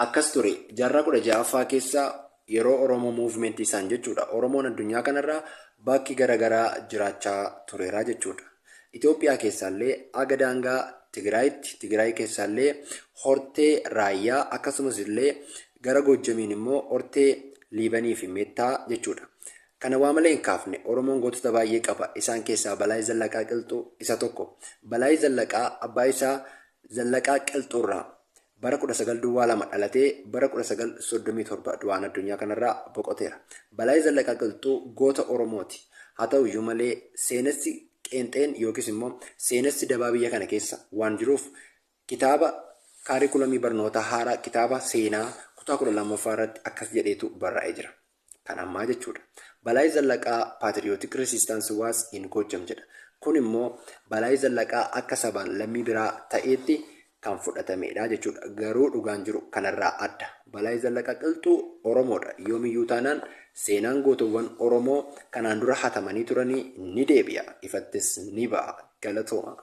akkas ture jaarraa 16ffaa keessa yeroo Oromoo muuvimentii isaan jechuudha. Oromoon addunyaa kanarraa bakki garaagaraa jiraachaa tureera jechuudha. Itoophiyaa keessaallee aga daangaa Tigraay keessaallee hortee Raayyaa akkasumas illee gara Goojjamiin immoo hortee Liibanii fi Meettaa jechuudha. Kana waa malee hin kaafne Oromoon gootota baay'ee qaba. Isaan keessaa Balaay Zallaqaa Qilxuu isa tokko. Balaay Zallaqaa abbaa isaa Zallaqaa Qilxuurraa bara 1902 dhalatee bara 1937 du'aan addunyaa kanarraa boqoteera. Balaay Zallaqaa Qilxuu goota Oromooti. Haa ta'u iyyuu malee seenessi qeenxeen yookiis immoo seenessi dabaa biyya kana keessa waan jiruuf kitaaba kaarikulamii barnoota haaraa kitaaba seenaa kutaa 12ffaa irratti akkas jedheetu barraa'ee jira. Kan ammaa jechuudha. Balaay Zallaqaa Patriotic Resistance was in Goojjam jedha. Kun immoo Balaay Zallaqaa akka sabaan lammii biraa ta'eetti kan fudhatamedha jechuudha. Garuu dhugaan jiru kanarraa adda. Balaay Zallaqaa Qilxuu Oromoodha. Yoomiyyuu taanaan seenaan gootowwan Oromoo kanaan dura hatamanii turanii ni deebi'a. Ifattis ni ba'a. Galatooma.